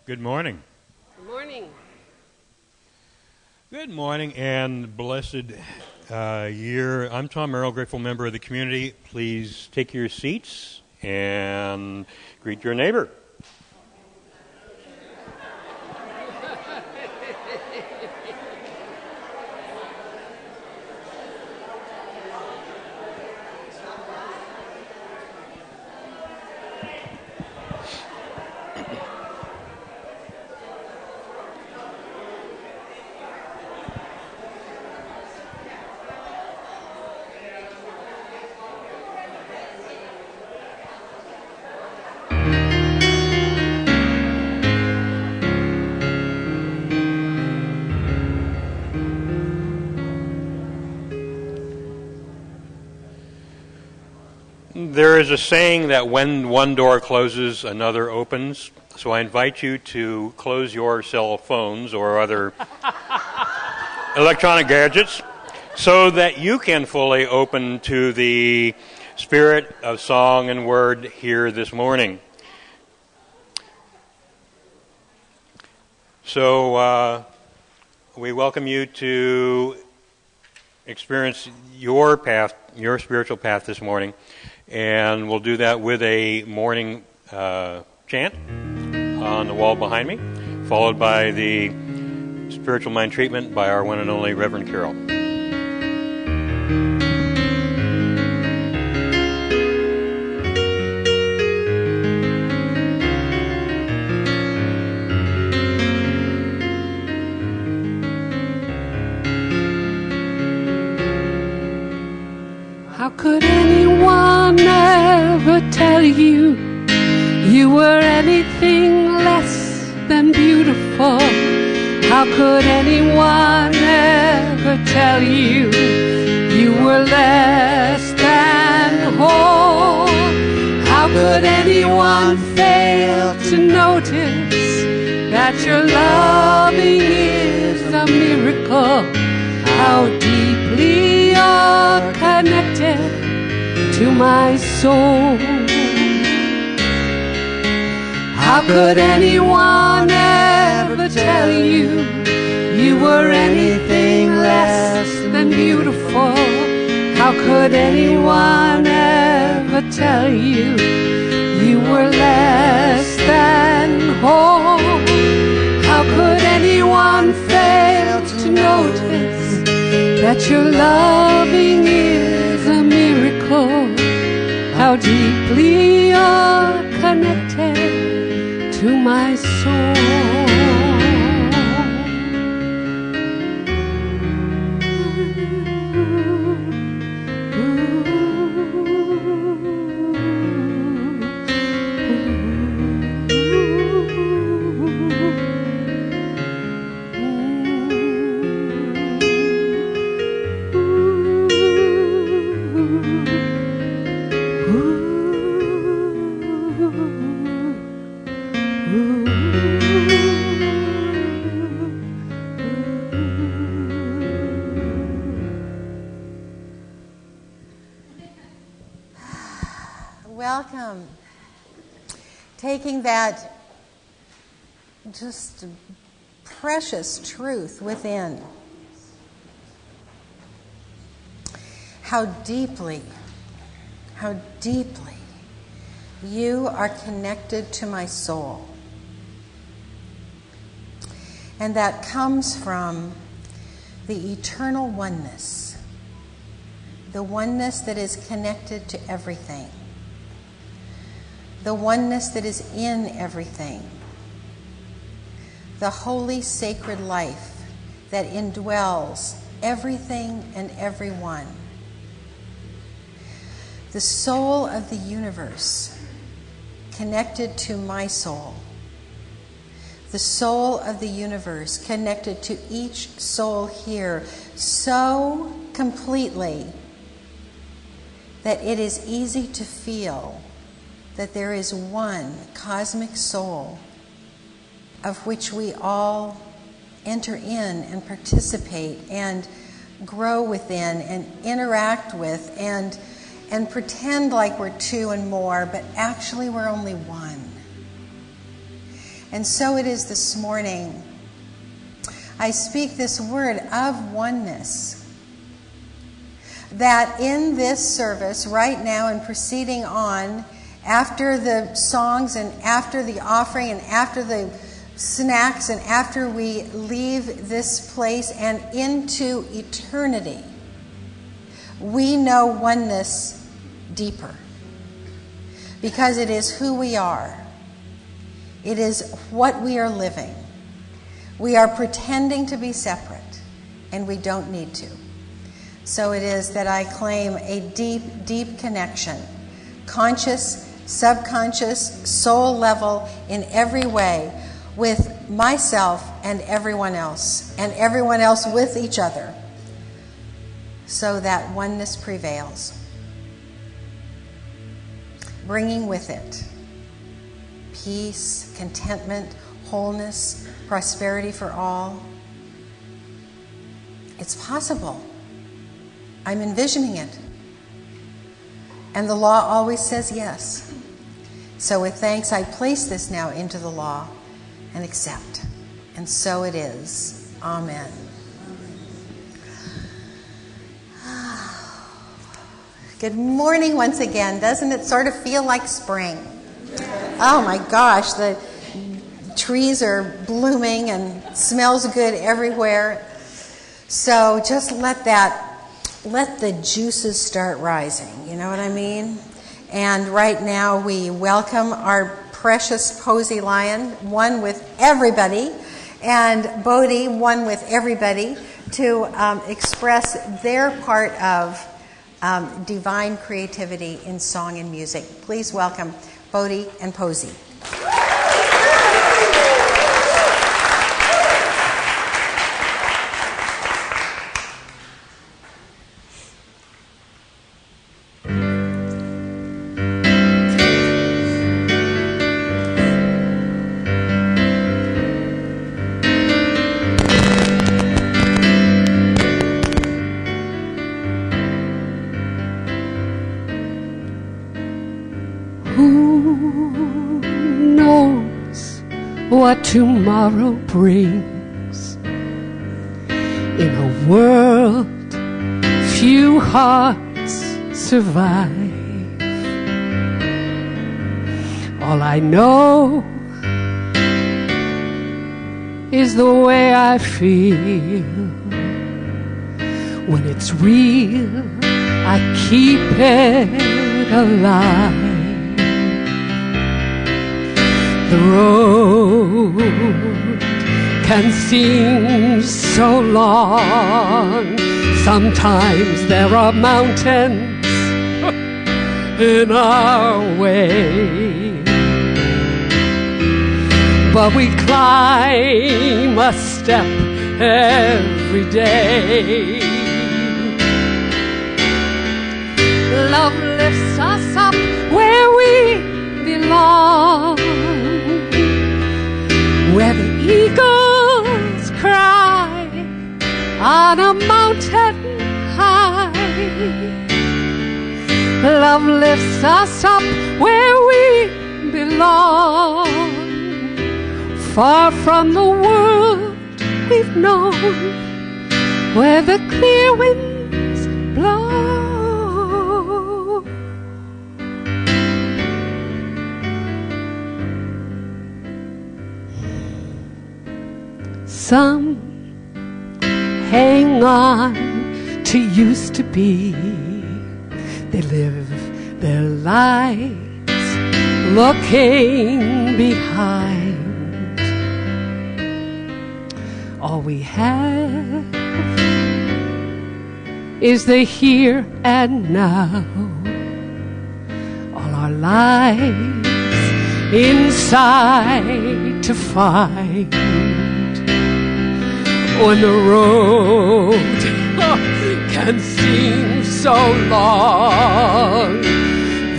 Good morning. Good morning. Good morning and blessed year. I'm Tom Merrill, grateful member of the community. Please take your seats and greet your neighbor. There is a saying that when one door closes, another opens. So I invite you to close your cell phones or other electronic gadgets so that you can fully open to the spirit of song and word here this morning. So we welcome you to experience your path, your spiritual path this morning. And we'll do that with a morning chant on the wall behind me, followed by the spiritual mind treatment by our one and only Reverend Karyl. How could anyone ever tell you you were anything less than beautiful? How could anyone ever tell you you were less than whole? How could anyone fail to notice that your loving is a miracle? How deeply you're connected to my soul. How could anyone ever tell you you were anything less than beautiful? How could anyone ever tell you you were less than whole? How could anyone fail to notice that your loving is a miracle? How deeply you're connected to my soul. Welcome. Taking that just precious truth within. How deeply you are connected to my soul. And that comes from the eternal oneness, the oneness that is connected to everything, the oneness that is in everything, the holy sacred life that indwells everything and everyone, the soul of the universe connected to my soul, the soul of the universe connected to each soul here so completely that it is easy to feel that there is one cosmic soul of which we all enter in and participate and grow within and interact with and pretend like we're two and more, but actually we're only one. And so it is this morning. I speak this word of oneness, that in this service right now and proceeding on, after the songs and after the offering and after the snacks and after we leave this place and into eternity, we know oneness deeper, because it is who we are. It is what we are living. We are pretending to be separate, and we don't need to. So it is that I claim a deep, deep connection, conscious, subconscious, soul level, in every way, with myself and everyone else with each other, so that oneness prevails, bringing with it peace, contentment, wholeness, prosperity for all. It's possible. I'm envisioning it. And the law always says yes. So with thanks, I place this now into the law and accept. And so it is. Amen. Good morning once again. Doesn't it sort of feel like spring? Oh my gosh, the trees are blooming and smells good everywhere. So just let the juices start rising, you know what I mean? And right now we welcome our precious Posey Lion, one with everybody, and Bodhi, one with everybody, to express their part of divine creativity in song and music. Please welcome Bodhi and Posey. What tomorrow brings. In a world few hearts survive. All I know is the way I feel. When it's real, I keep it alive. The road can seem so long. Sometimes there are mountains in our way, but we climb a step every day. Love lifts us up where we belong, where the eagles cry on a mountain high. Love lifts us up where we belong, far from the world we've known, where the clear winds blow. Some hang on to used to be. They live their lives looking behind. All we have is the here and now. All our lives inside to find. When the road can seem so long,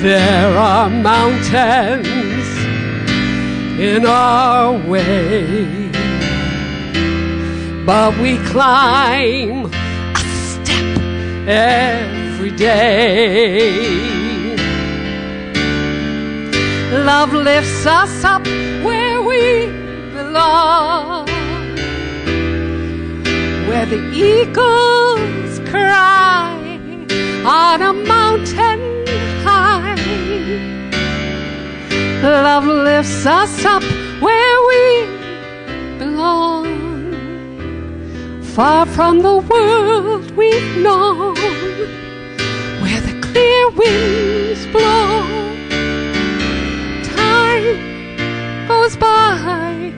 there are mountains in our way, but we climb a step every day. Love lifts us up where we belong, where the eagles cry on a mountain high. Love lifts us up where we belong, far from the world we've known, where the clear winds blow. Time goes by,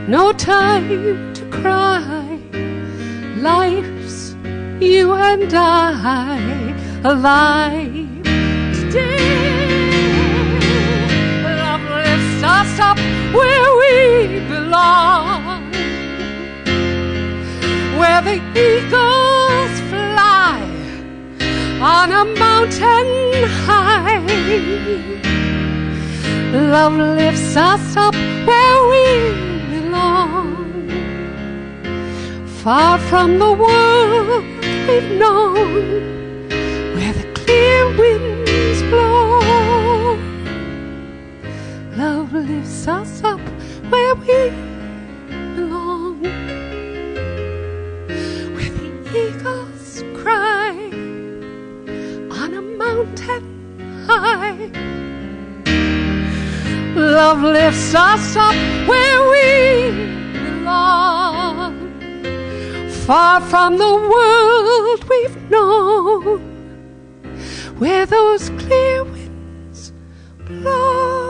no time to cry. Life's you and I alive today. Love lifts us up where we belong, where the eagles fly on a mountain high. Love lifts us up where we belong, far from the world we've known, where the clear winds blow. Love lifts us up where we belong, where the eagles cry on a mountain high. Love lifts us up where we belong, far from the world we've known, where those clear winds blow.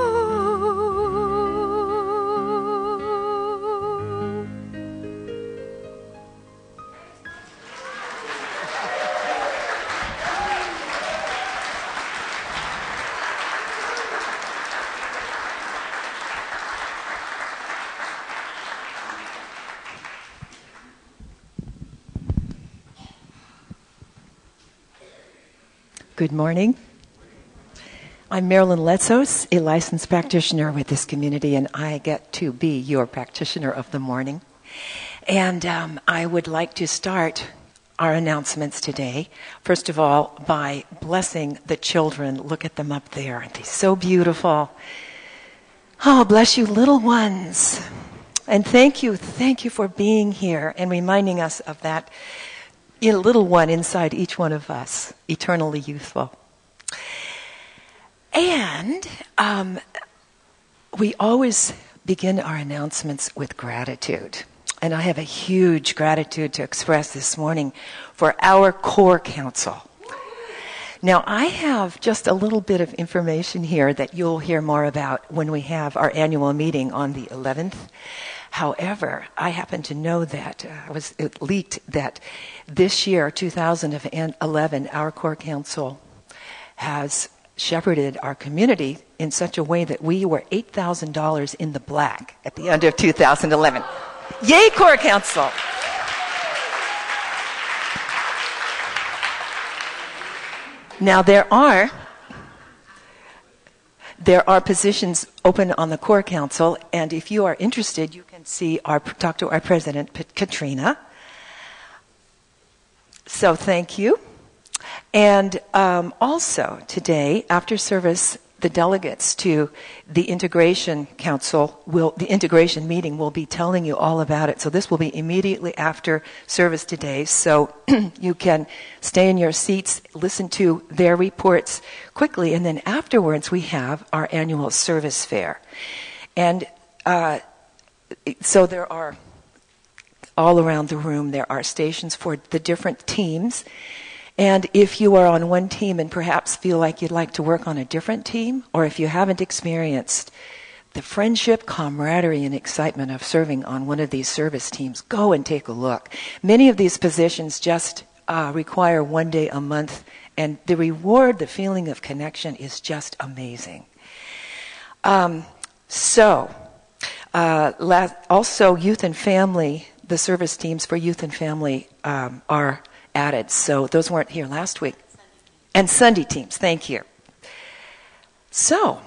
Good morning. I'm Marilyn Letzos, a licensed practitioner with this community, and I get to be your practitioner of the morning. And I would like to start our announcements today, first of all, by blessing the children. Look at them up there. Aren't they so beautiful? Oh, bless you, little ones. And thank you for being here and reminding us of that little one inside each one of us, eternally youthful. And we always begin our announcements with gratitude. And I have a huge gratitude to express this morning for our core council. Now, I have just a little bit of information here that you'll hear more about when we have our annual meeting on the 11th. However, I happen to know that it leaked that this year, 2011, our core council has shepherded our community in such a way that we were $8,000 in the black at the end of 2011. Yay, core council! Now, there are positions open on the core council, and if you are interested, you can talk to our president, Katrina. So thank you. And also today, after service, the delegates to the integration meeting will be telling you all about it. So this will be immediately after service today. So you can stay in your seats, listen to their reports quickly, and then afterwards we have our annual service fair. And so there are, all around the room, there are stations for the different teams. And if you are on one team and perhaps feel like you'd like to work on a different team, or if you haven't experienced the friendship, camaraderie, and excitement of serving on one of these service teams, go and take a look. Many of these positions just require 1 day a month, and the reward, the feeling of connection is just amazing. Also, youth and family, the service teams for youth and family are added. So those weren't here last week. And Sunday teams, thank you. So,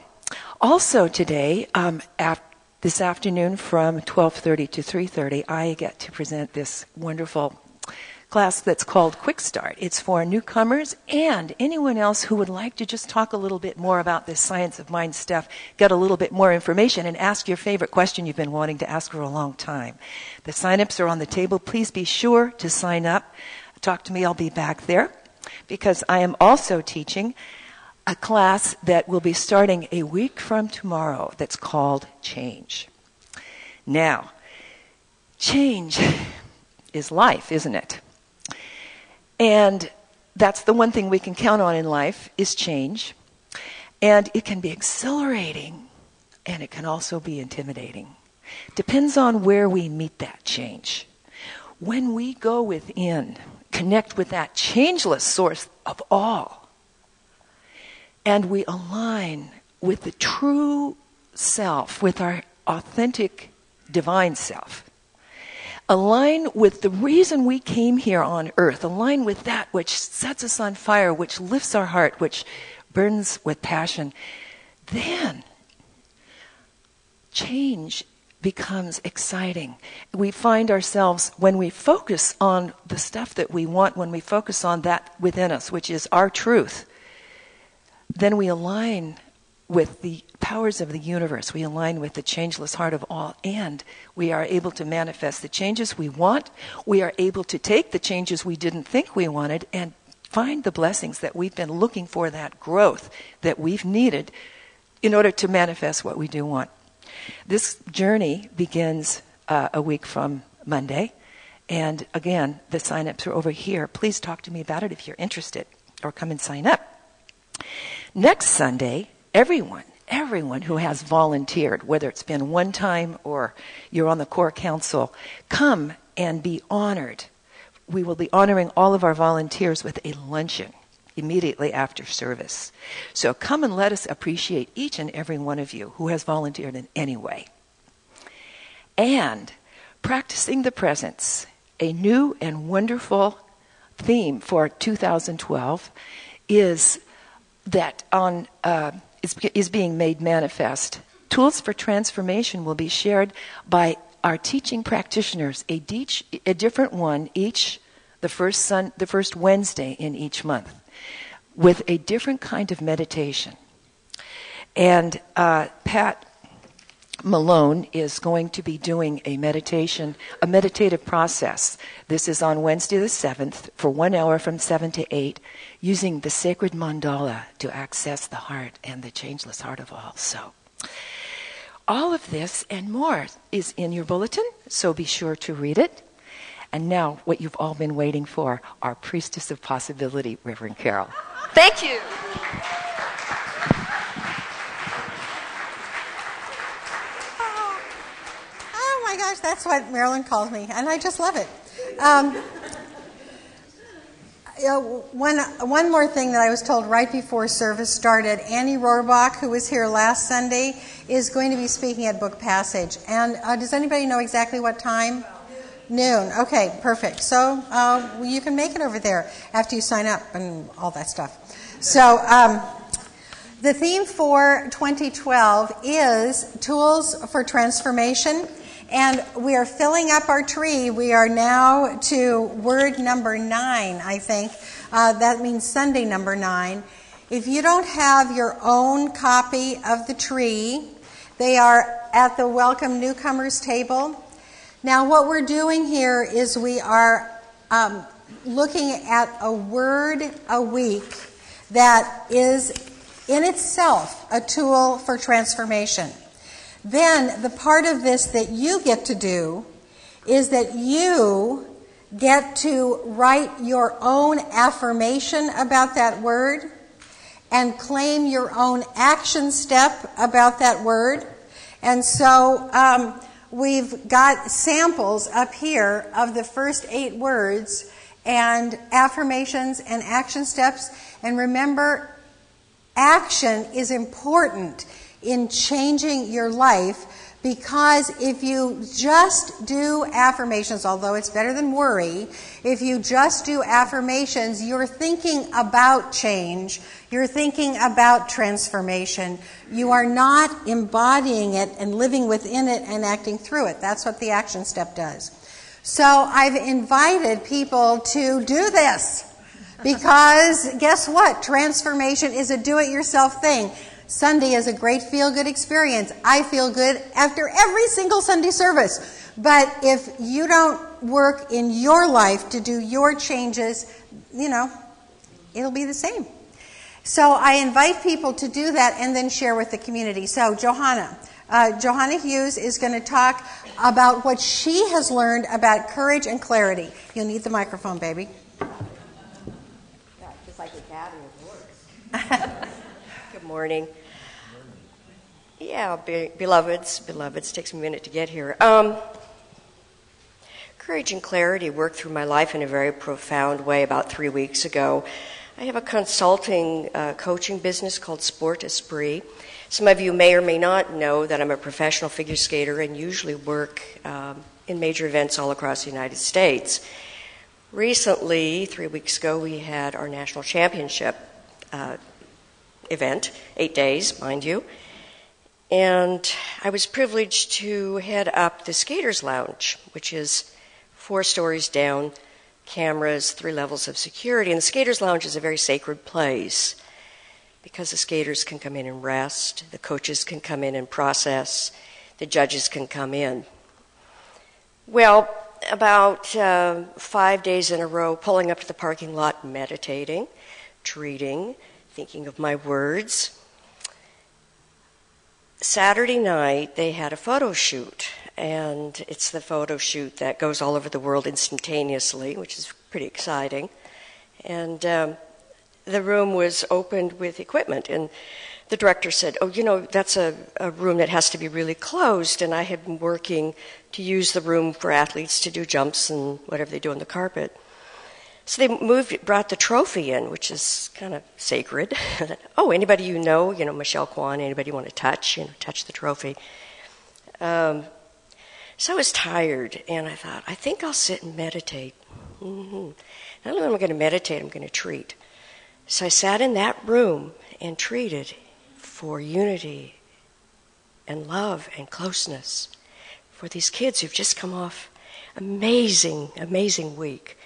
also today, this afternoon from 12:30 to 3:30, I get to present this wonderful class that's called Quick Start. It's for newcomers and anyone else who would like to just talk a little bit more about this science of mind stuff, get a little bit more information, and ask your favorite question you've been wanting to ask for a long time. The sign-ups are on the table. Please be sure to sign up. Talk to me. I'll be back there because I am also teaching a class that will be starting a week from tomorrow that's called Change. Now, change is life, isn't it? And that's the one thing we can count on in life is change. And it can be exhilarating and it can also be intimidating. Depends on where we meet that change. When we go within, connect with that changeless source of all, and we align with the true self, with our authentic divine self, align with the reason we came here on earth, align with that which sets us on fire, which lifts our heart, which burns with passion, then change becomes exciting. We find ourselves, when we focus on the stuff that we want, when we focus on that within us, which is our truth, then we align with the powers of the universe. We align with the changeless heart of all, and we are able to manifest the changes we want. We are able to take the changes we didn't think we wanted and find the blessings that we've been looking for, that growth that we've needed in order to manifest what we do want. This journey begins a week from Monday, and again, the sign-ups are over here. Please talk to me about it if you're interested, or come and sign up. Next Sunday, everyone who has volunteered, whether it's been one time or you're on the core council, come and be honored. We will be honoring all of our volunteers with a luncheon immediately after service. So come and let us appreciate each and every one of you who has volunteered in any way. And practicing the presence, a new and wonderful theme for 2012 is that is being made manifest. Tools for transformation will be shared by our teaching practitioners, a different one the first Wednesday in each month, with a different kind of meditation. And Pat Malone is going to be doing a meditative process. This is on Wednesday the 7th for 1 hour from 7 to 8, using the sacred mandala to access the heart and the changeless heart of all. So all of this and more is in your bulletin, so be sure to read it. And now, what you've all been waiting for, our Priestess of Possibility, Reverend Karyl. Thank you. Oh my gosh, that's what Marilyn calls me, and I just love it. One more thing that I was told right before service started, Annie Rohrbach, who was here last Sunday, is going to be speaking at Book Passage. And does anybody know exactly what time? Noon. Okay, perfect. So you can make it over there after you sign up and all that stuff. So the theme for 2012 is Tools for Transformation. And we are filling up our tree. We are now to word number 9, I think. That means Sunday number 9. If you don't have your own copy of the tree, they are at the Welcome Newcomers table. Now, what we're doing here is we are looking at a word a week that is in itself a tool for transformation. Then the part of this that you get to do is that you get to write your own affirmation about that word and claim your own action step about that word. And so we've got samples up here of the first 8 words and affirmations and action steps. And remember, action is important in changing your life, because if you just do affirmations, although it's better than worry, if you just do affirmations, you're thinking about change, you're thinking about transformation. You are not embodying it and living within it and acting through it. That's what the action step does. So I've invited people to do this because guess what? Transformation is a do-it-yourself thing. Sunday is a great feel-good experience. I feel good after every single Sunday service. But if you don't work in your life to do your changes, it'll be the same. So I invite people to do that and then share with the community. So Johanna Hughes is going to talk about what she has learned about courage and clarity. You'll need the microphone, baby. Yeah, just like the Academy Awards. Good morning. Yeah, beloveds, takes a minute to get here. Courage and clarity worked through my life in a very profound way about 3 weeks ago. I have a consulting coaching business called Sport Esprit. Some of you may or may not know that I'm a professional figure skater and usually work in major events all across the United States. Recently, 3 weeks ago, we had our national championship event, 8 days, mind you. And I was privileged to head up the Skaters Lounge, which is 4 stories down, cameras, 3 levels of security. And the Skaters Lounge is a very sacred place because the skaters can come in and rest, the coaches can come in and process, the judges can come in. Well, about 5 days in a row, pulling up to the parking lot, meditating, treating, thinking of my words. Saturday night, they had a photo shoot, and it's the photo shoot that goes all over the world instantaneously, which is pretty exciting. And the room was opened with equipment, and the director said, that's a room that has to be really closed, and I had been working to use the room for athletes to do jumps and whatever they do on the carpet. So they brought the trophy in, which is kind of sacred. Anybody you know, Michelle Kwan, anybody you want to touch, touch the trophy. So I was tired, and I thought, I think I'll sit and meditate. Not only am I going to meditate, I'm going to treat. So I sat in that room and treated for unity and love and closeness for these kids who've just come off amazing, amazing week.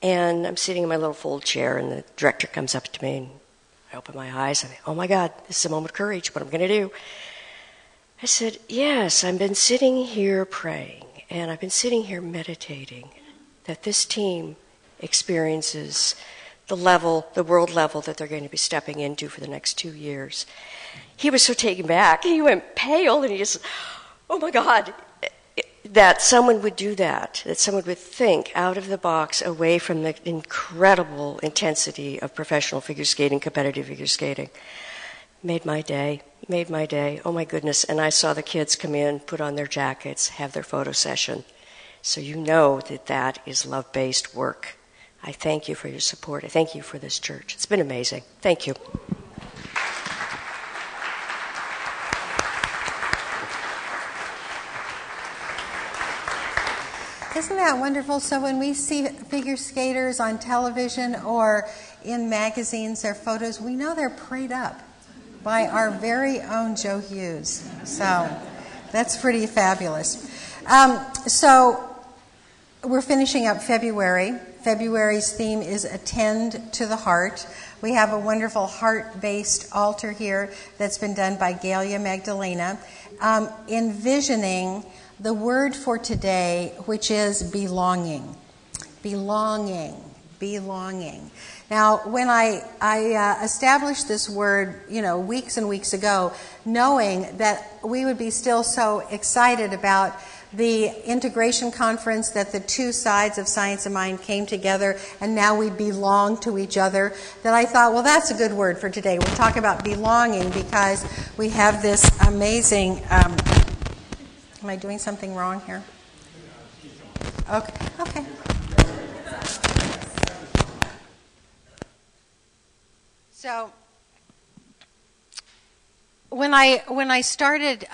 And I'm sitting in my little fold chair, and the director comes up to me, and I open my eyes, and I think, oh my God, this is a moment of courage, what am I going to do? I said, yes, I've been sitting here praying, and I've been sitting here meditating that this team experiences the world level that they're going to be stepping into for the next 2 years. He was so taken back. He went pale, and he just, oh my God, that someone would do that someone would think out of the box, away from the incredible intensity of professional figure skating, competitive figure skating. Made my day. Oh my goodness. And I saw the kids come in, put on their jackets, have their photo session. So you know that is love-based work. I thank you for your support. I thank you for this church. It's been amazing. Thank you. Isn't that wonderful? So when we see figure skaters on television or in magazines, their photos, we know they're prayed up by our very own Joe Hughes. So that's pretty fabulous. So we're finishing up February. February's theme is Attend to the Heart. We have a wonderful heart-based altar here that's been done by Galia Magdalena, envisioning the word for today, which is belonging. Belonging. Now, when I established this word, weeks and weeks ago, knowing that we would be still so excited about the integration conference, that the two sides of Science of Mind came together and now we belong to each other, that I thought, well, that's a good word for today. We'll talk about belonging because we have this amazing... Am I doing something wrong here? Okay. So when I started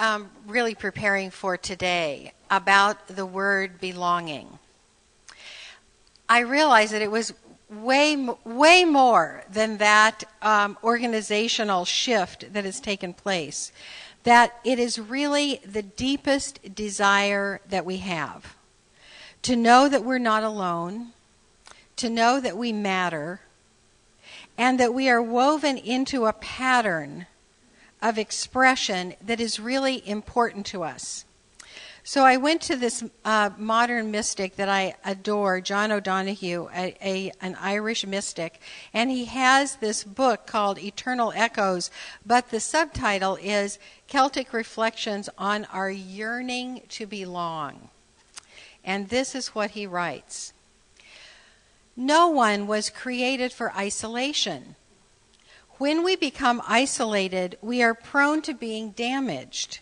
really preparing for today about the word belonging, I realized that it was way more than that organizational shift that has taken place. That it is really the deepest desire that we have to know that we're not alone, to know that we matter, and that we are woven into a pattern of expression that is really important to us. So I went to this modern mystic that I adore, John O'Donohue, an Irish mystic, and he has this book called Eternal Echoes, but the subtitle is Celtic Reflections on Our Yearning to Belong. And this is what he writes. No one was created for isolation. When we become isolated, we are prone to being damaged.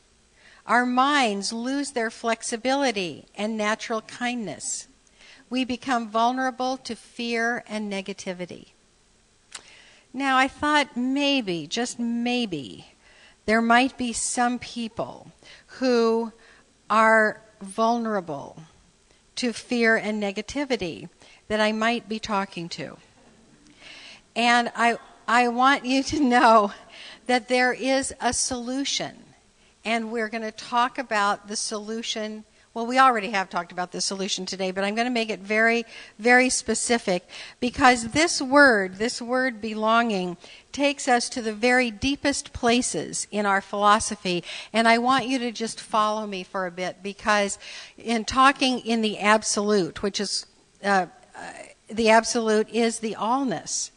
Our minds lose their flexibility and natural kindness. We become vulnerable to fear and negativity. Now, I thought maybe, just maybe, there might be some people who are vulnerable to fear and negativity that I might be talking to. And I want you to know that there is a solution. And we're going to talk about the solution. Well, we already have talked about the solution today, but I'm going to make it very, very specific because this word belonging, takes us to the very deepest places in our philosophy. And I want you to just follow me for a bit because in talking in the absolute, which is the absolute is the allness.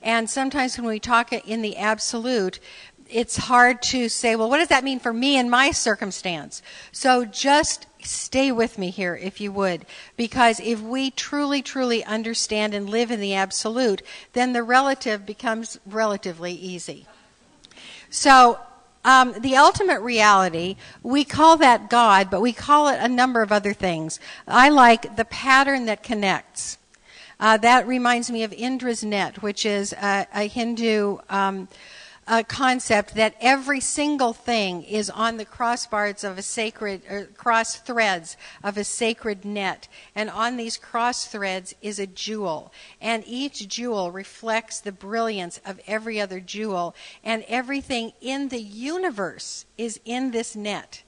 And sometimes when we talk in the absolute, it's hard to say, well, what does that mean for me and my circumstance? So just stay with me here, if you would, because if we truly, truly understand and live in the absolute, then the relative becomes relatively easy. So the ultimate reality, we call that God, but we call it a number of other things. I like the pattern that connects. That reminds me of Indra's net, which is a Hindu concept that every single thing is on the crossbars of a sacred, or cross threads of a sacred net. And on these cross threads is a jewel. And each jewel reflects the brilliance of every other jewel. And everything in the universe is in this net.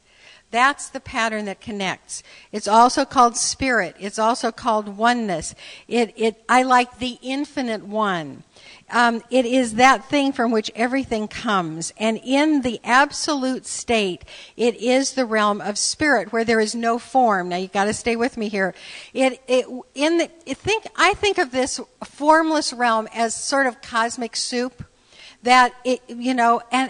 That's the pattern that connects. It's also called spirit. It's also called oneness. I like the infinite one. It is that thing from which everything comes. And in the absolute state, it is the realm of spirit where there is no form. Now, you've got to stay with me here. I think of this formless realm as sort of cosmic soup. And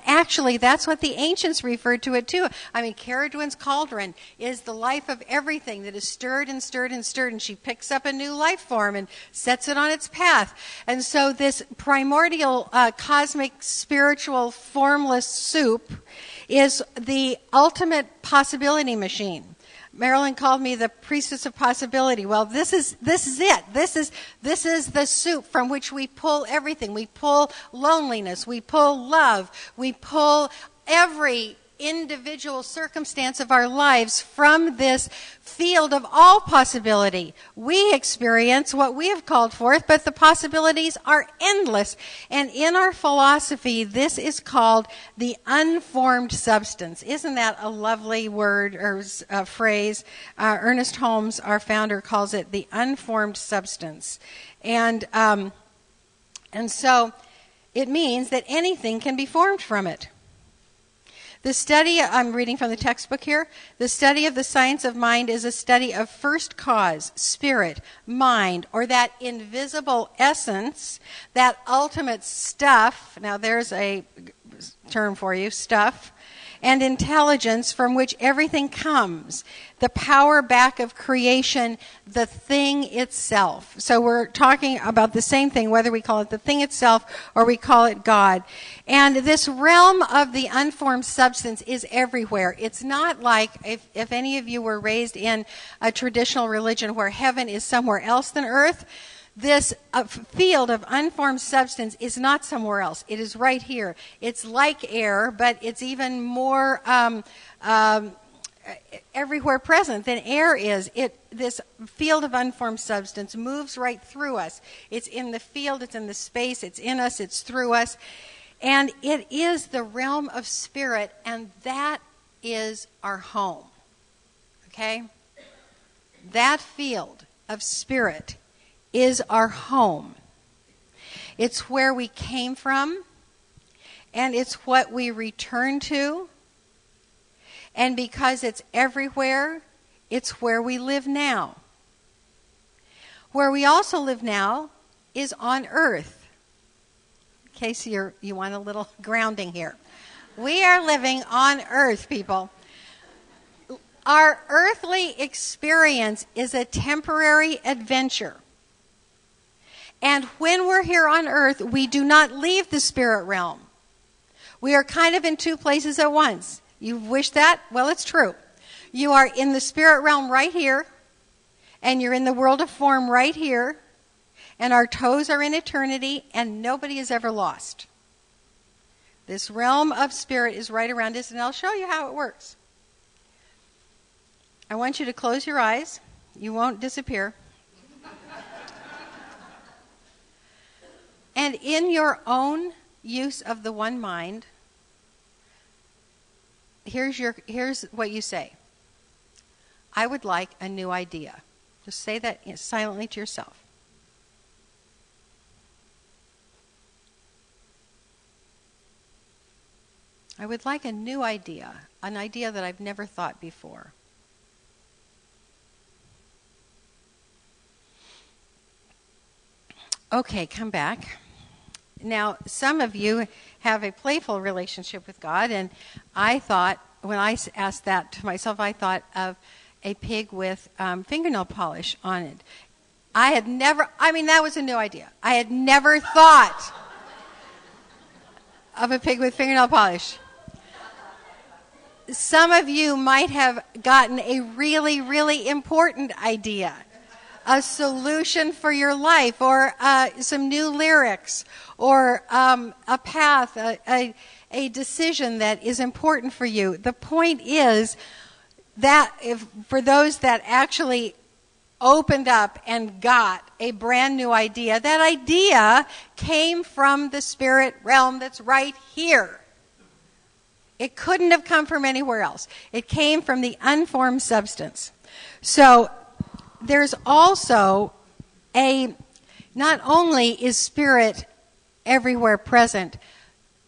actually that's what the ancients referred to it too. I mean, Caradwin's cauldron is the life of everything that is stirred and stirred and stirred, and she picks up a new life form and sets it on its path. And so this primordial, cosmic, spiritual, formless soup is the ultimate possibility machine. Marilyn called me the priestess of possibility. Well, this is it. This is the soup from which we pull everything. We pull loneliness. We pull love. We pull every individual circumstance of our lives from this field of all possibility. We experience what we have called forth, but the possibilities are endless. And in our philosophy, this is called the unformed substance. Isn't that a lovely word or phrase? Ernest Holmes, our founder, calls it the unformed substance. And so it means that anything can be formed from it. The study, I'm reading from the textbook here, the study of the science of mind is a study of first cause, spirit, mind, or that invisible essence, that ultimate stuff, now there's a term for you, stuff, and intelligence from which everything comes, the power back of creation, the thing itself. So we're talking about the same thing, whether we call it the thing itself or we call it God. And this realm of the unformed substance is everywhere. It's not like if any of you were raised in a traditional religion where heaven is somewhere else than earth. This field of unformed substance is not somewhere else. It is right here. It's like air, but it's even more everywhere present than air is. This field of unformed substance moves right through us. It's in the field, it's in the space, it's in us, it's through us. And it is the realm of spirit, and that is our home. Okay? that field of spirit is our home. It's where we came from, and it's what we return to. And because it's everywhere, it's where we live now. Where we also live now is on earth. In case you want a little grounding here. We are living on earth, people. Our earthly experience is a temporary adventure. And when we're here on earth, we do not leave the spirit realm. We are kind of in two places at once. You wish that? Well, it's true. You are in the spirit realm right here, and you're in the world of form right here, and our toes are in eternity, and nobody is ever lost. This realm of spirit is right around us, and I'll show you how it works. I want you to close your eyes. You won't disappear. And in your own use of the one mind, here's what you say. I would like a new idea. Just say that silently to yourself. I would like a new idea, an idea that I've never thought before. Okay, come back. Now, some of you have a playful relationship with God, and I thought, when I asked that to myself, I thought of a pig with fingernail polish on it. That was a new idea. I had never thought of a pig with fingernail polish. Some of you might have gotten a really, really important idea, a solution for your life, or some new lyrics, or a path, a decision that is important for you. The point is that for those that actually opened up and got a brand new idea, that idea came from the spirit realm that's right here. It couldn't have come from anywhere else. It came from the unformed substance. So there's also not only is spirit everywhere present,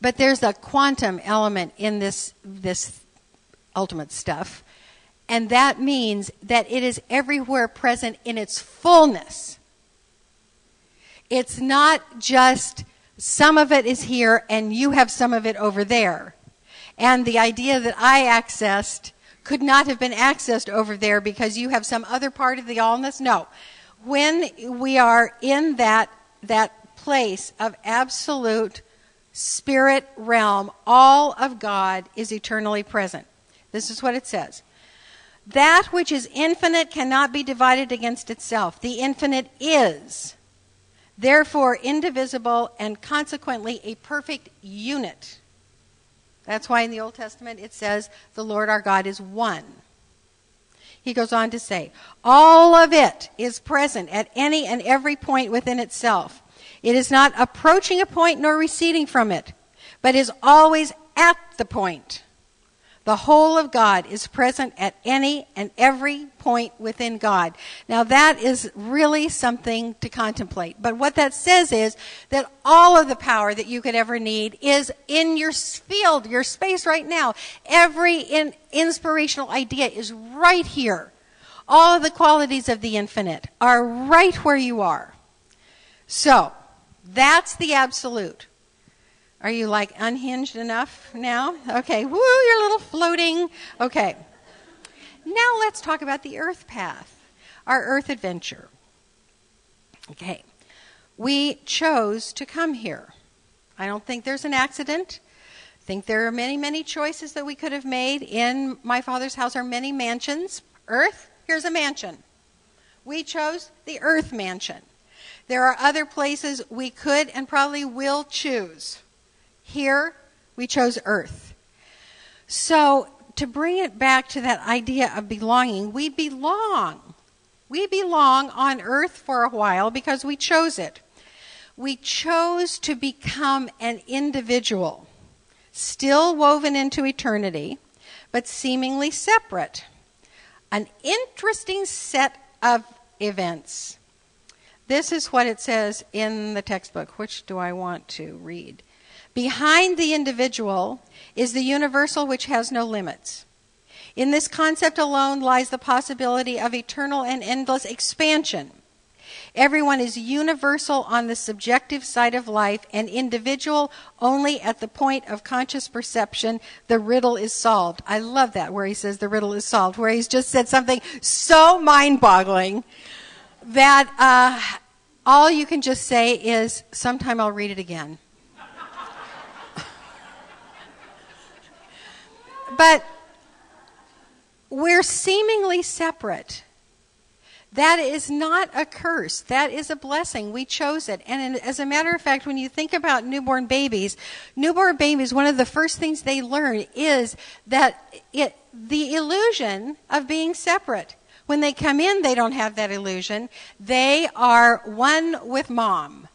but there's a quantum element in this ultimate stuff. And that means that it is everywhere present in its fullness. It's not just some of it is here and you have some of it over there. And the idea that I accessed could not have been accessed over there because you have some other part of the allness. No. When we are in that place of absolute spirit realm, all of God is eternally present. This is what it says. That which is infinite cannot be divided against itself. The infinite is, therefore, indivisible and consequently a perfect unit. That's why in the Old Testament it says the Lord our God is one. He goes on to say, all of it is present at any and every point within itself. It is not approaching a point nor receding from it, but is always at the point. The whole of God is present at any and every point within God. Now that is really something to contemplate. But what that says is that all of the power that you could ever need is in your field, your space right now. Every inspirational idea is right here. All of the qualities of the infinite are right where you are. So, that's the absolute. Are you like unhinged enough now? Okay, woo, you're a little floating. Okay. Now let's talk about the earth path, our earth adventure. Okay. We chose to come here. I don't think there's an accident. I think there are many, many choices that we could have made. In my Father's house are many mansions. Earth, here's a mansion. We chose the earth mansion. There are other places we could and probably will choose. Here, we chose earth. So, to bring it back to that idea of belonging, we belong. We belong on earth for a while because we chose it. We chose to become an individual, still woven into eternity, but seemingly separate. An interesting set of events. This is what it says in the textbook. Which do I want to read? Behind the individual is the universal which has no limits. In this concept alone lies the possibility of eternal and endless expansion. Everyone is universal on the subjective side of life and individual only at the point of conscious perception. The riddle is solved. I love that, where he says the riddle is solved, where he's just said something so mind-boggling that all you can just say is, sometime I'll read it again. But we're seemingly separate. That is not a curse. That is a blessing. We chose it. And as a matter of fact, when you think about newborn babies, one of the first things they learn is that the illusion of being separate. When they come in, they don't have that illusion. They are one with mom.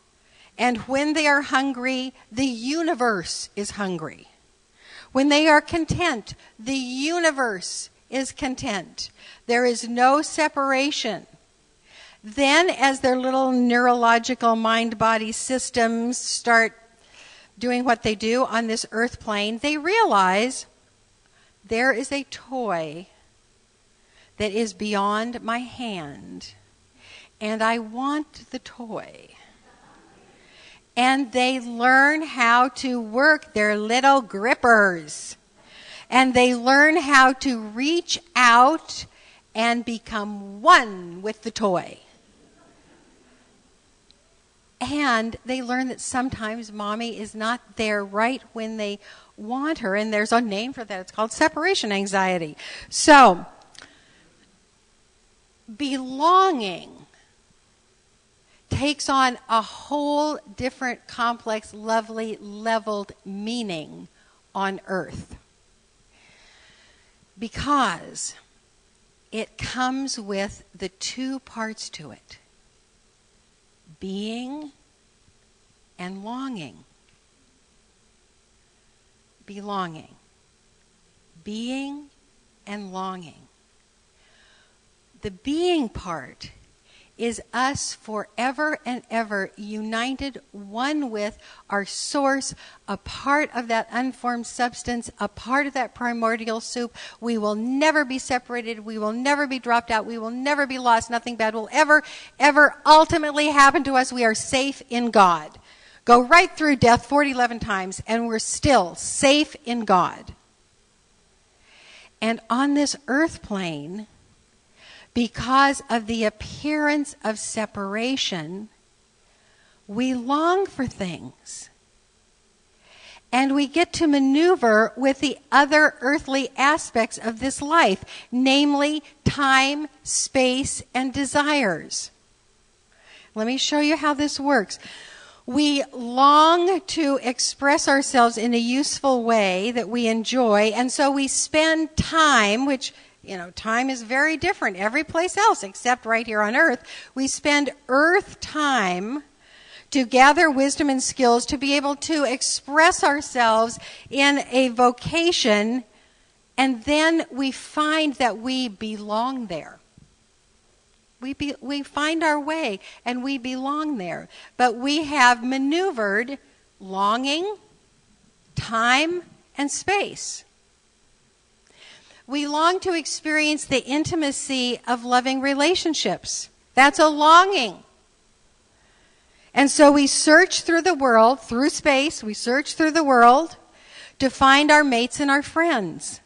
And when they are hungry, the universe is hungry. When they are content, the universe is content. There is no separation. Then, as their little neurological mind-body systems start doing what they do on this earth plane, they realize there is a toy that is beyond my hand, and I want the toy. And they learn how to work their little grippers. And they learn how to reach out and become one with the toy. And they learn that sometimes mommy is not there right when they want her. And there's a name for that. It's called separation anxiety. So, belonging takes on a whole different, complex, lovely, leveled meaning on earth. Because it comes with the two parts to it: being and longing. Belonging. Being and longing. The being part is us forever and ever united, one with our source, a part of that unformed substance, a part of that primordial soup. We will never be separated. We will never be dropped out. We will never be lost. Nothing bad will ever ultimately happen to us. We are safe in God. Go right through death 11 times, and we're still safe in God. And on this earth plane, because of the appearance of separation, we long for things. And we get to maneuver with the other earthly aspects of this life, namely time, space, and desires. Let me show you how this works. We long to express ourselves in a useful way that we enjoy, and so we spend time, which time is very different every place else except right here on earth. We spend earth time to gather wisdom and skills to be able to express ourselves in a vocation, and then we find that we belong there. We find our way and we belong there. But we have maneuvered longing, time, and space. We long to experience the intimacy of loving relationships. That's a longing. And so we search through the world, through space, we search through the world to find our mates and our friends.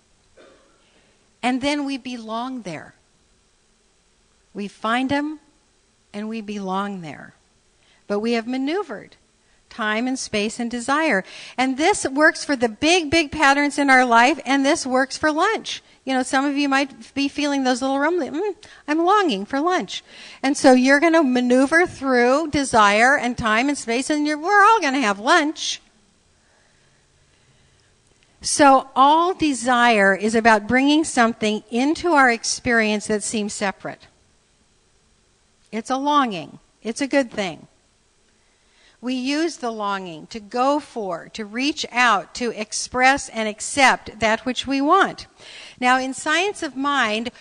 And then we belong there. We find them and we belong there. But we have maneuvered time and space and desire. And this works for the big patterns in our life, and this works for lunch. Some of you might be feeling those little rumblings. I'm longing for lunch. And so you're going to maneuver through desire and time and space, and we're all going to have lunch. So all desire is about bringing something into our experience that seems separate. It's a longing. It's a good thing. We use the longing to go for, to reach out, to express and accept that which we want. Now, in science of mind,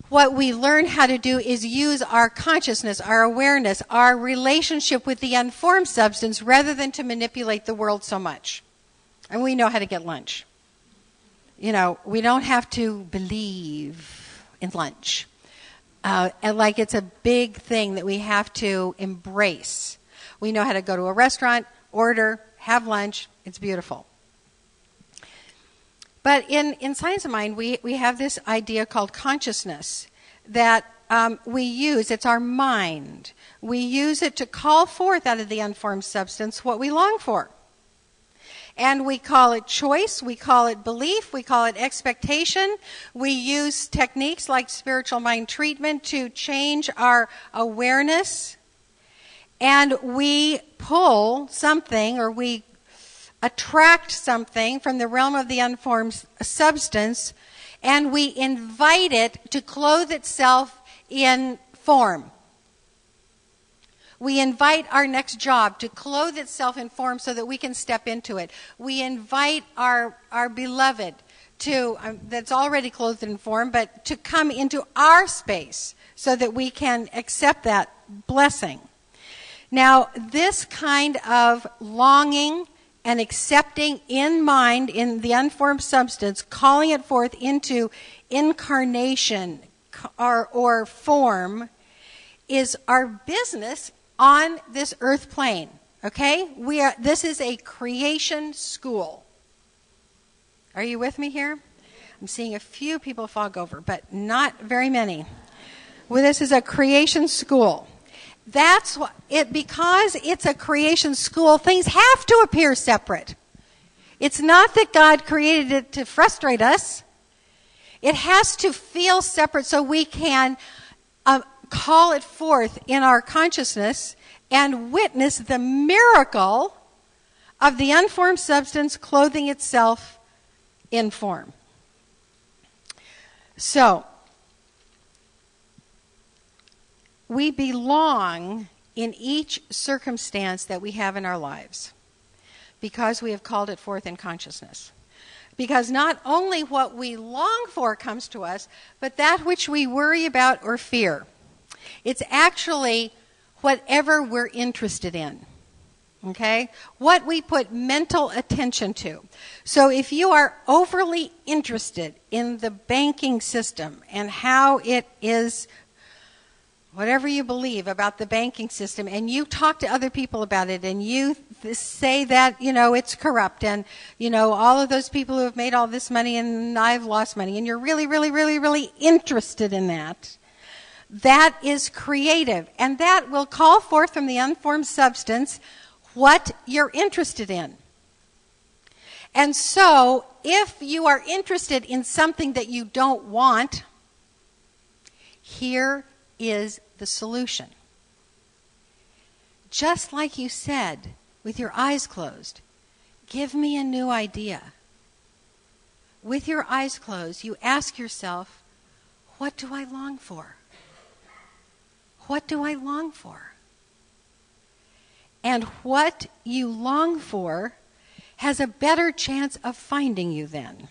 what we learn how to do is use our consciousness, our awareness, our relationship with the unformed substance rather than to manipulate the world so much. And we know how to get lunch. You know, we don't have to believe in lunch. And like it's a big thing that we have to embrace. We know how to go to a restaurant, order, have lunch. It's beautiful. But in Science of Mind, we have this idea called consciousness that we use. It's our mind. We use it to call forth out of the unformed substance what we long for. And we call it choice, we call it belief, we call it expectation. We use techniques like spiritual mind treatment to change our awareness. And we pull something, or we attract something from the realm of the unformed substance, and we invite it to clothe itself in form. We invite our next job to clothe itself in form so that we can step into it. We invite our beloved to, that's already clothed in form, but to come into our space so that we can accept that blessing. Now, this kind of longing and accepting in mind, in the unformed substance, calling it forth into incarnation or form, is our business on this earth plane. Okay? This is a creation school. Are you with me here? I'm seeing a few people fog over, but not very many. Well, this is a creation school. That's what because it's a creation school, things have to appear separate. It's not that God created it to frustrate us. It has to feel separate so we can call it forth in our consciousness and witness the miracle of the unformed substance clothing itself in form. So, we belong in each circumstance that we have in our lives because we have called it forth in consciousness. Because not only what we long for comes to us, but that which we worry about or fear. It's actually whatever we're interested in. Okay? What we put mental attention to. So if you are overly interested in the banking system and how it is, whatever you believe about the banking system, and you talk to other people about it, and you say that, it's corrupt, and, all of those people who have made all this money, and I've lost money, and you're really, really, really, really interested in that, that is creative. And that will call forth from the unformed substance what you're interested in. And so, if you are interested in something that you don't want, here is the solution. Just like you said, with your eyes closed, give me a new idea. With your eyes closed, you ask yourself, what do I long for? What do I long for? And what you long for has a better chance of finding you then.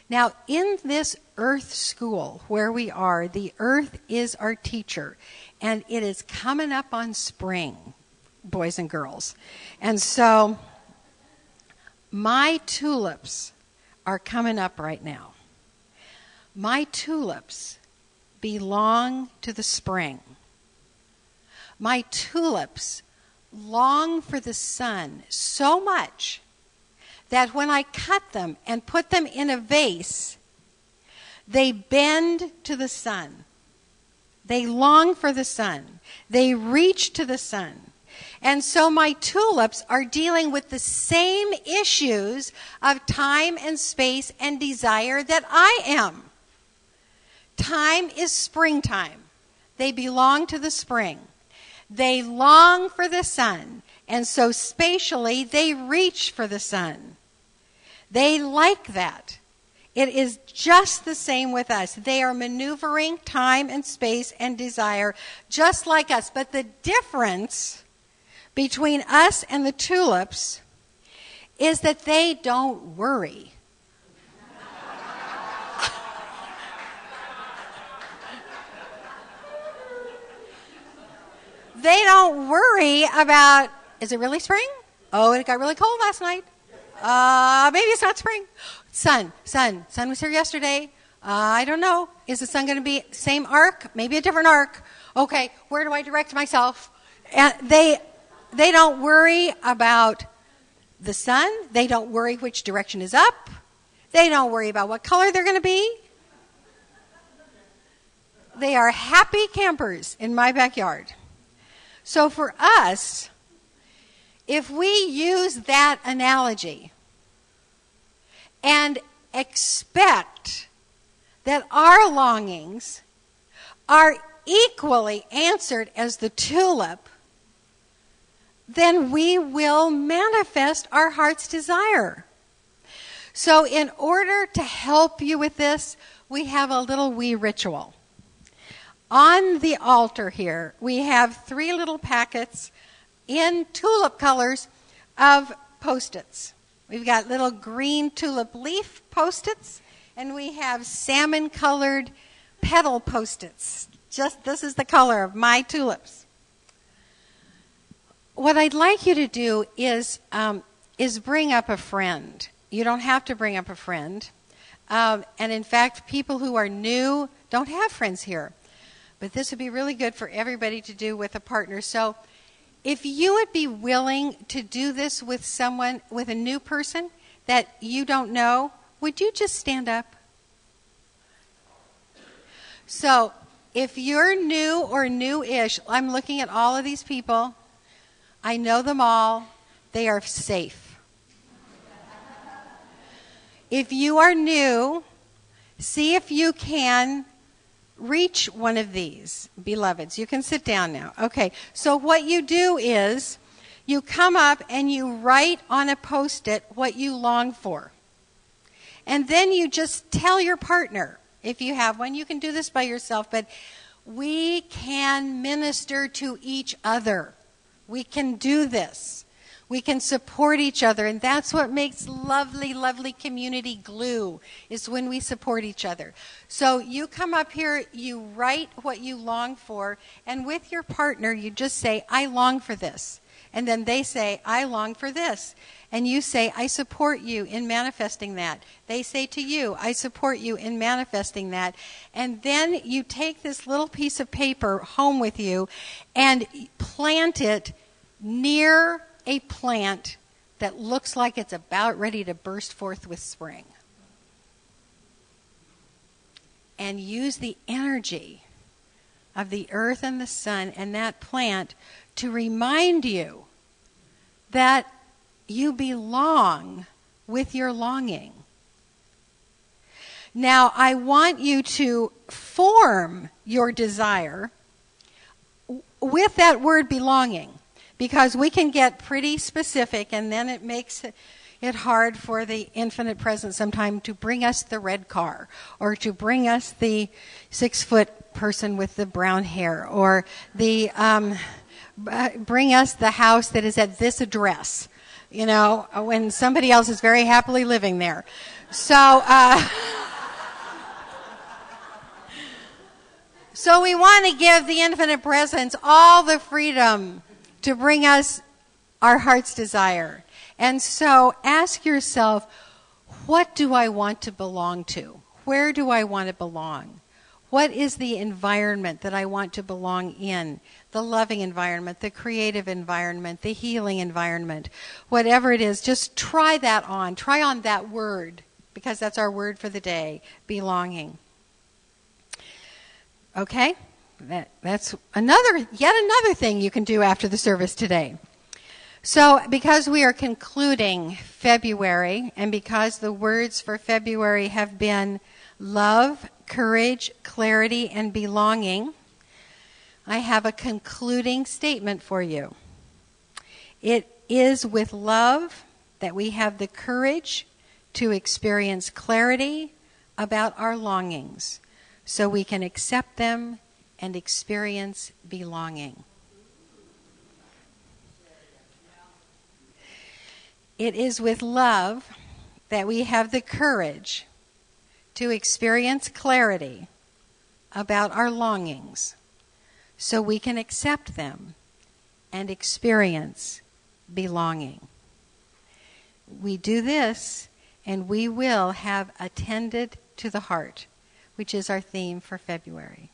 Now, in this earth school where we are, the earth is our teacher, and it is coming up on spring, boys and girls. And so, my tulips are coming up right now. My tulips belong to the spring. My tulips long for the sun so much that when I cut them and put them in a vase, they bend to the sun. They long for the sun. They reach to the sun. And so my tulips are dealing with the same issues of time and space and desire that I am. Time is springtime. They belong to the spring. They long for the sun, and so spatially they reach for the sun. They like that. It is just the same with us. They are maneuvering time and space and desire just like us. But the difference between us and the tulips is that they don't worry. They don't worry about, is it really spring? Oh, it got really cold last night. Maybe it's not spring. Sun was here yesterday. I don't know. Is the sun going to be same arc? Maybe a different arc. Okay, where do I direct myself? And they don't worry about the sun. They don't worry which direction is up. They don't worry about what color they're going to be. They are happy campers in my backyard. So for us, if we use that analogy and expect that our longings are equally answered as the tulip, then we will manifest our heart's desire. So in order to help you with this, we have a little wee ritual. On the altar here, we have 3 little packets in tulip colors of Post-its. We've got little green tulip leaf Post-its, and we have salmon-colored petal Post-its. Just this is the color of my tulips. What I'd like you to do is bring up a friend. You don't have to bring up a friend. And in fact, people who are new don't have friends here. But this would be really good for everybody to do with a partner. So if you would be willing to do this with someone, with a new person that you don't know, would you just stand up? So if you're new or new-ish, I'm looking at all of these people. I know them all. They are safe. If you are new, see if you can reach one of these beloveds. You can sit down now. Okay, so what you do is you come up and you write on a Post-it what you long for. And then you just tell your partner, if you have one. You can do this by yourself, but we can minister to each other. We can do this. We can support each other, and that's what makes lovely, lovely community glue, is when we support each other. So you come up here, you write what you long for, and with your partner, you just say, I long for this. And then they say, I long for this. And you say, I support you in manifesting that. They say to you, I support you in manifesting that. And then you take this little piece of paper home with you and plant it near a plant that looks like it's about ready to burst forth with spring. And use the energy of the earth and the sun and that plant to remind you that you belong with your longing. Now, I want you to form your desire with that word belonging. Because we can get pretty specific, and then it makes it hard for the infinite presence sometime to bring us the red car, or to bring us the 6-foot person with the brown hair, or the bring us the house that is at this address, you know, when somebody else is very happily living there. So, so we want to give the infinite presence all the freedom to bring us our heart's desire. And so ask yourself, what do I want to belong to? Where do I want to belong? What is the environment that I want to belong in? The loving environment, the creative environment, the healing environment. Whatever it is, just try that on. Try on that word, because that's our word for the day, belonging. Okay? That's yet another thing you can do after the service today. So because we are concluding February, and because the words for February have been love, courage, clarity, and belonging, I have a concluding statement for you. It is with love that we have the courage to experience clarity about our longings, so we can accept them and experience belonging. It is with love that we have the courage to experience clarity about our longings, so we can accept them and experience belonging. We do this, and we will have attended to the heart, which is our theme for February.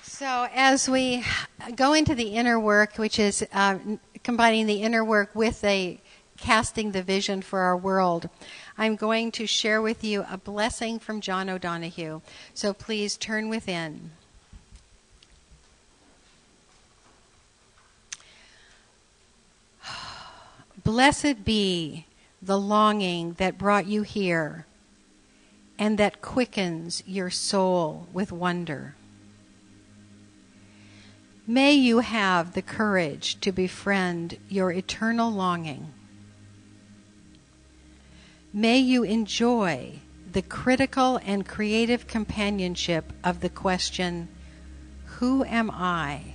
So as we go into the inner work, which is combining the inner work with casting the vision for our world, I'm going to share with you a blessing from John O'Donohue. So please turn within. Blessed be the longing that brought you here and that quickens your soul with wonder. May you have the courage to befriend your eternal longing. May you enjoy the critical and creative companionship of the question, who am I?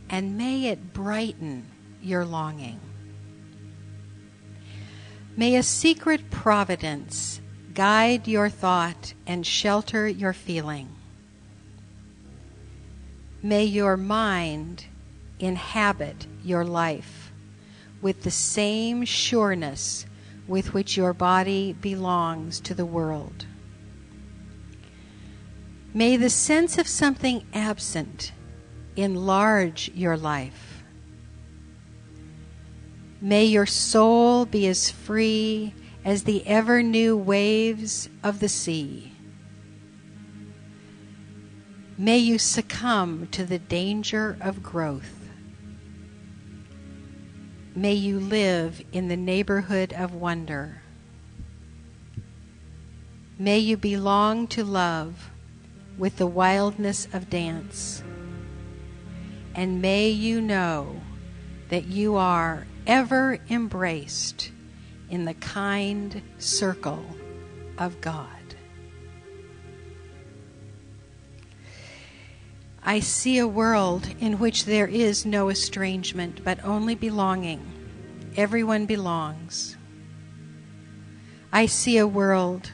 And may it brighten your longing. May a secret providence guide your thought and shelter your feeling. May your mind inhabit your life with the same sureness with which your body belongs to the world. May the sense of something absent enlarge your life. May your soul be as free as the ever-new waves of the sea. May you succumb to the danger of growth. May you live in the neighborhood of wonder. May you belong to love with the wildness of dance. And may you know that you are ever embraced in the kind circle of God. I see a world in which there is no estrangement, but only belonging. Everyone belongs. I see a world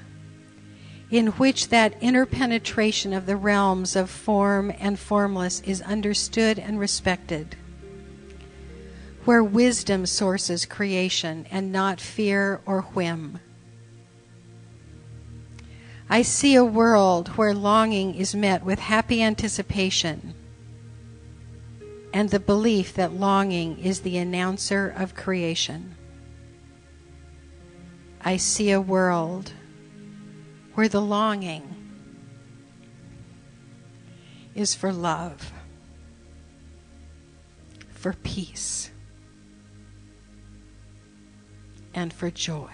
in which that interpenetration of the realms of form and formless is understood and respected, where wisdom sources creation and not fear or whim. I see a world where longing is met with happy anticipation and the belief that longing is the announcer of creation. I see a world where the longing is for love, for peace, and for joy.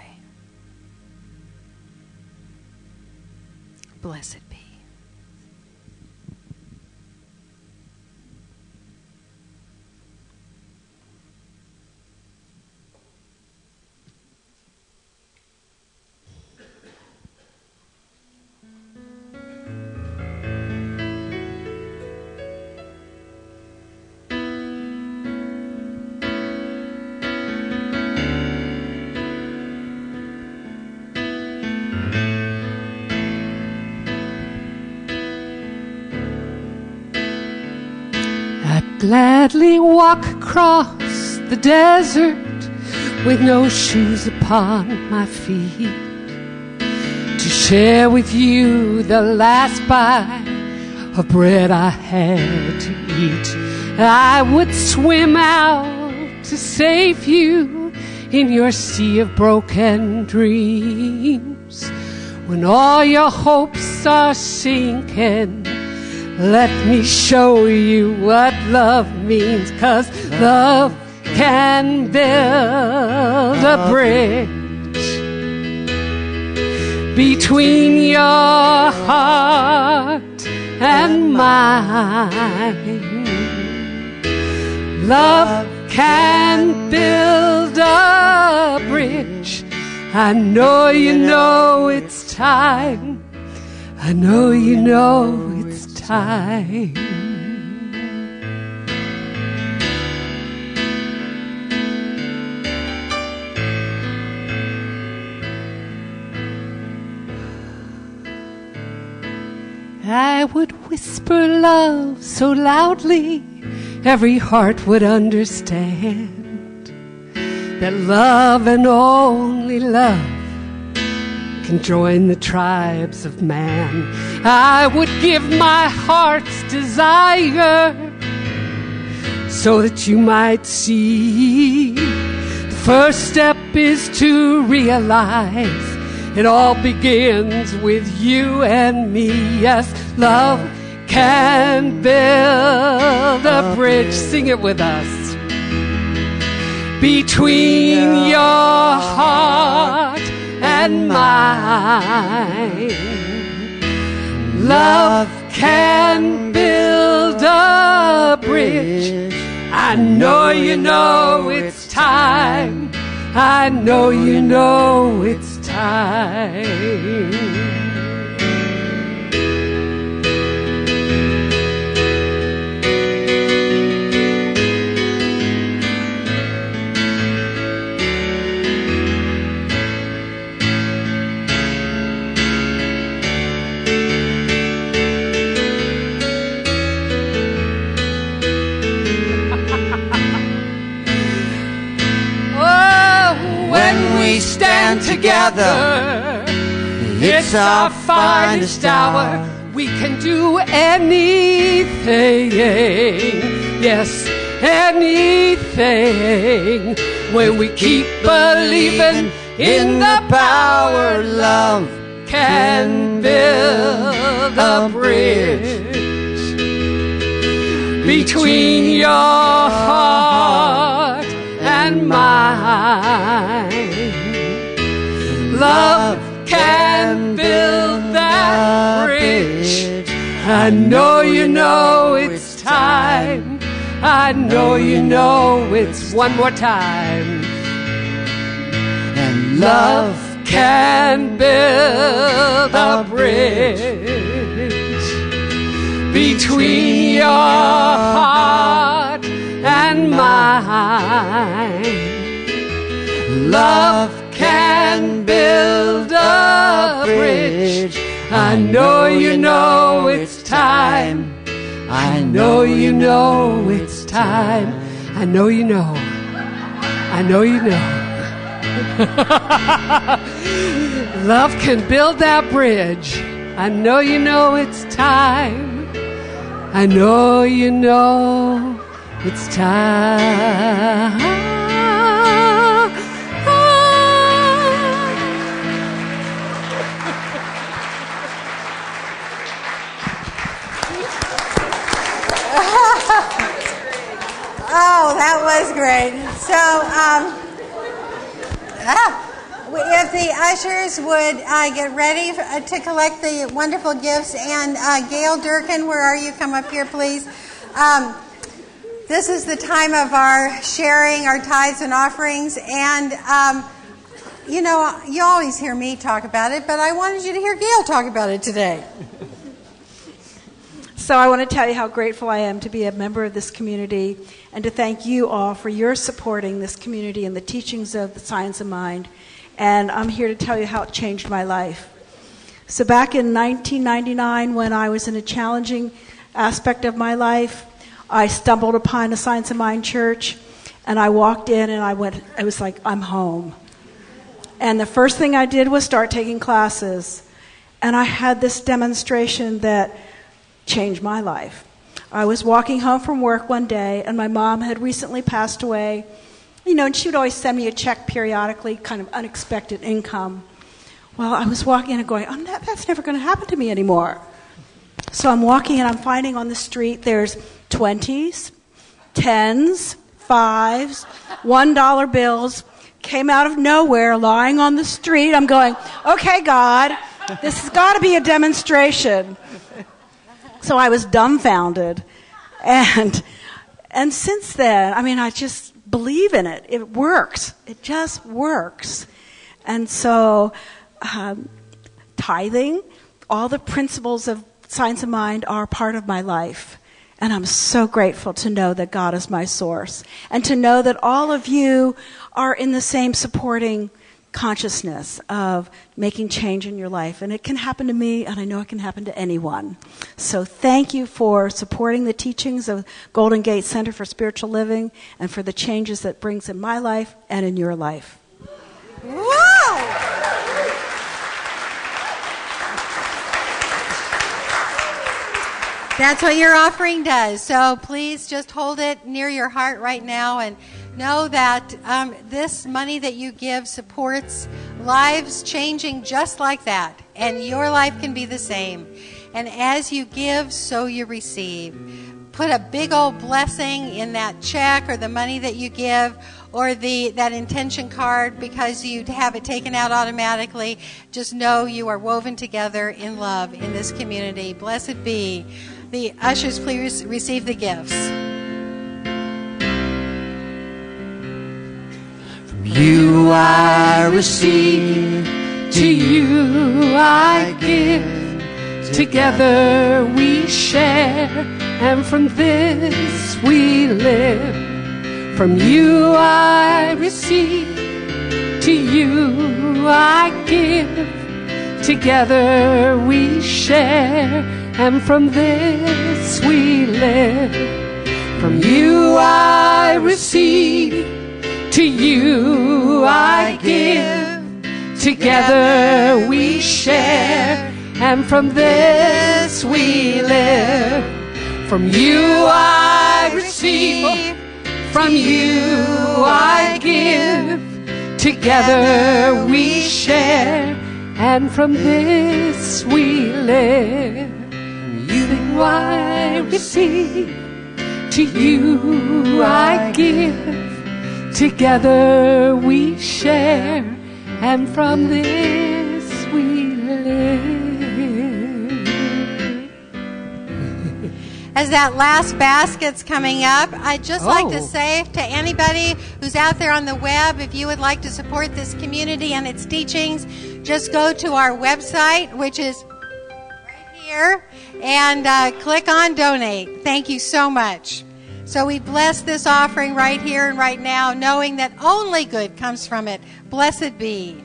Blessed be. Gladly walk across the desert with no shoes upon my feet to share with you the last bite of bread I had to eat. I would swim out to save you in your sea of broken dreams. When all your hopes are sinking, let me show you what love means, 'cause love can build a bridge between your heart and mine. Love can build a bridge. I know you know it's time. I know you know it's time. I would whisper love so loudly every heart would understand that love and only love can join the tribes of man. I would give my heart's desire so that you might see. The first step is to realize it all begins with you and me. Yes, love can build a bridge. Sing it with us. Between your heart and mine. Love can build a bridge. I know you know it's time. I know you know it's time. We stand together, it's our finest hour. We can do anything, yes, anything, when we keep believing in the power love can build a bridge between your heart and mine. Love can build that bridge. I know you know it's time. I know you know it's one more time. And love can build a bridge between your heart and mine. Love can build a bridge. I know you know it's time. I know you know it's time. I know you know. I know you know. Love can build that bridge. I know you know it's time. I know you know it's time. Oh, that was great. So, if the ushers would get ready to collect the wonderful gifts, and Gail Durkin, where are you? Come up here, please. This is the time of our sharing our tithes and offerings, and you know, you always hear me talk about it, but I wanted you to hear Gail talk about it today. So I want to tell you how grateful I am to be a member of this community and to thank you all for your supporting this community and the teachings of the Science of Mind. And I'm here to tell you how it changed my life. So back in 1999, when I was in a challenging aspect of my life, I stumbled upon a Science of Mind church, and I walked in and I was like, I'm home. And the first thing I did was start taking classes. And I had this demonstration that changed my life. I was walking home from work one day, and my mom had recently passed away. You know, and she would always send me a check periodically, kind of unexpected income. Well, I was walking and going, oh, that's never going to happen to me anymore. So I'm walking, and I'm finding on the street there's 20s, 10s, 5s, $1 bills, came out of nowhere, lying on the street. I'm going, okay, God, this has got to be a demonstration. So I was dumbfounded. And since then, I mean, I just believe in it. It works. It just works. And so tithing, all the principles of Science of Mind are part of my life. And I'm so grateful to know that God is my source. And to know that all of you are in the same supporting consciousness of making change in your life. And it can happen to me, and I know it can happen to anyone. So thank you for supporting the teachings of Golden Gate Center for Spiritual Living and for the changes that brings in my life and in your life. Wow! That's what your offering does. So please just hold it near your heart right now and know that this money that you give supports lives changing just like that. And your life can be the same. And as you give, so you receive. Put a big old blessing in that check or the money that you give or that intention card because you have it taken out automatically. Just know you are woven together in love in this community. Blessed be. The ushers, please receive the gifts. From you I receive, to you I give. Together we share, and from this we live. From you I receive, to you I give. Together we share, and from this we live. From you I receive, to you I give. Together we share, and from this we live. From you I receive, from you I give. Together we share, and from this we live. You I receive, to you I give. Together we share, and from this we live. As that last basket's coming up, I'd just like to say to anybody who's out there on the web, if you would like to support this community and its teachings, just go to our website, which is right here, and click on donate. Thank you so much. So we bless this offering right here and right now, knowing that only good comes from it. Blessed be.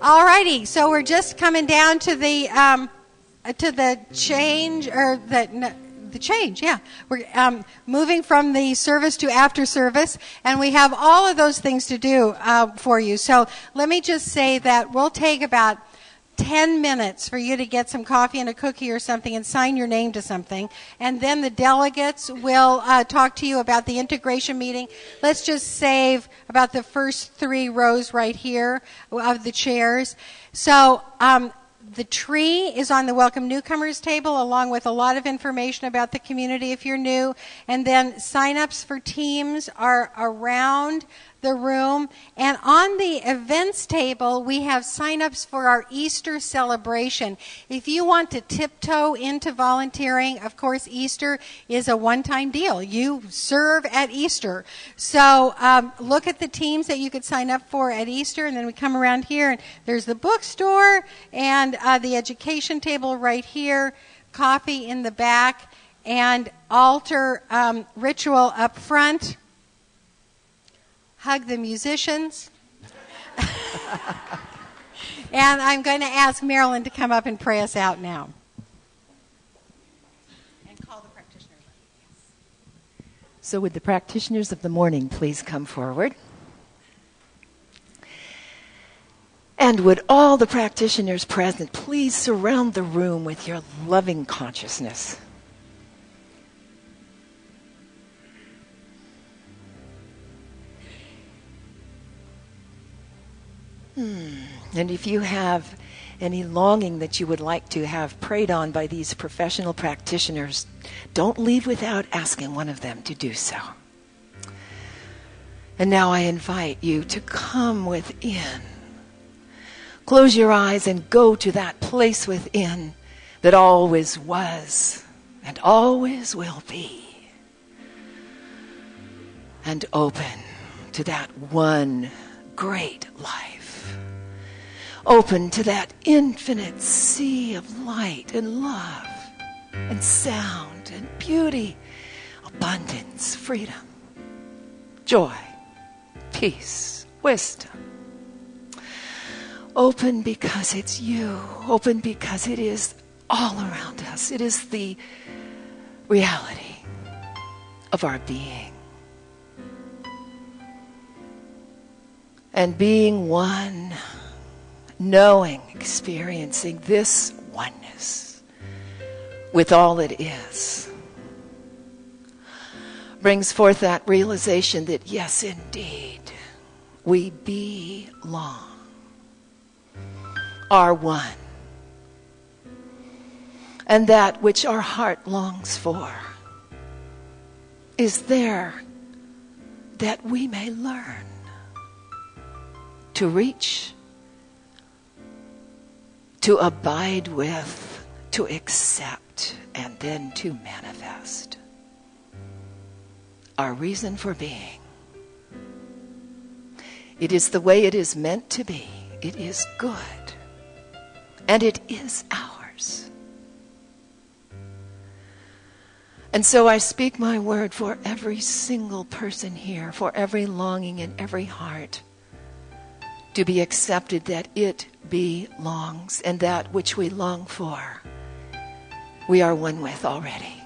Alrighty, so we're just coming down to the change, or the change, yeah. We're moving from the service to after service, and we have all of those things to do for you. So let me just say that we'll take about 10 minutes for you to get some coffee and a cookie or something and sign your name to something. And then the delegates will talk to you about the integration meeting. Let's just save about the first 3 rows right here of the chairs. So the tree is on the Welcome Newcomers table, along with a lot of information about the community if you're new. And then sign-ups for teams are around the room. And on the events table, we have sign-ups for our Easter celebration. If you want to tiptoe into volunteering, of course, Easter is a one-time deal. You serve at Easter. So look at the teams that you could sign up for at Easter, and then we come around here, and there's the bookstore and the education table right here, coffee in the back, and altar ritual up front. Hug the musicians. And I'm going to ask Marilyn to come up and pray us out now. And call the practitioners. So would the practitioners of the morning please come forward? And would all the practitioners present please surround the room with your loving consciousness? And if you have any longing that you would like to have prayed on by these professional practitioners, don't leave without asking one of them to do so. And now I invite you to come within. Close your eyes and go to that place within that always was and always will be. And open to that one great life. Open to that infinite sea of light and love and sound and beauty, abundance, freedom, joy, peace, wisdom. Open because it's you. Open because it is all around us. It is the reality of our being. And being one, knowing, experiencing this oneness with all it is, brings forth that realization that yes, indeed, we belong, are one. And that which our heart longs for is there that we may learn to reach, to abide with, to accept, and then to manifest. Our reason for being. It is the way it is meant to be. It is good. And it is ours. And so I speak my word for every single person here, for every longing in every heart, to be accepted that it belongs, and that which we long for, we are one with already.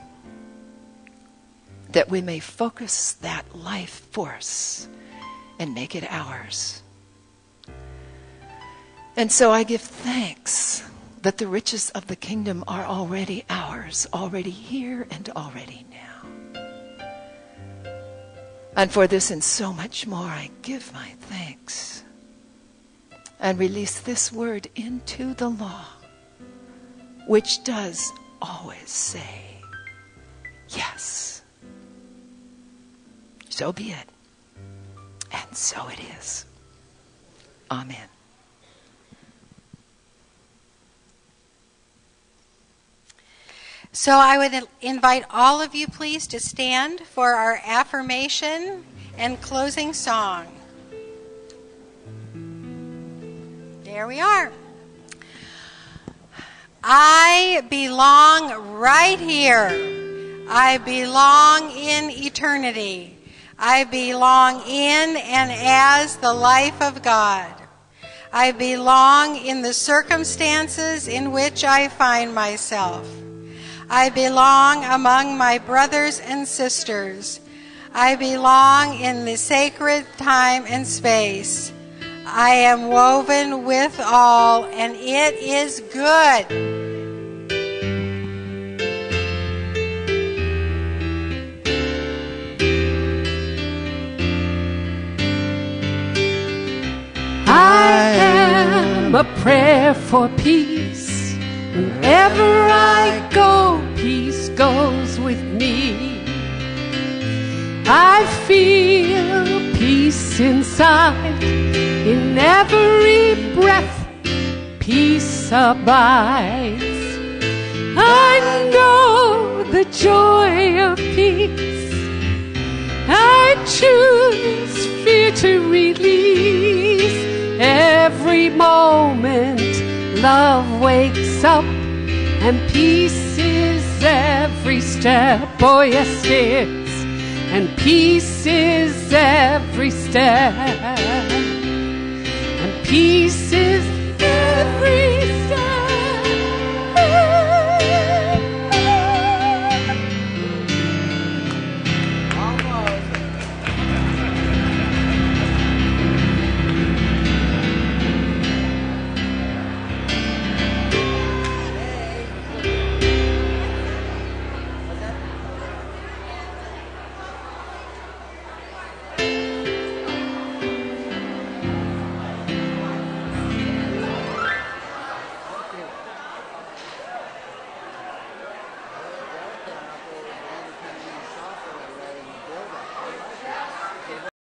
That we may focus that life force and make it ours. And so I give thanks that the riches of the kingdom are already ours, already here and already now. And for this and so much more, I give my thanks and release this word into the law, which does always say, yes. So be it. And so it is. Amen. So I would invite all of you, please, to stand for our affirmation and closing song. There we are. I belong right here. I belong in eternity. I belong in and as the life of God. I belong in the circumstances in which I find myself. I belong among my brothers and sisters. I belong in the sacred time and space. I am woven with all, and it is good. I am a prayer for peace. Wherever I go, peace goes with me. I feel peace inside. In every breath, peace abides. I know the joy of peace. I choose fear to release. Every moment, love wakes up, and peace is every step. Oh, yes, it is. And peace is every step. And peace is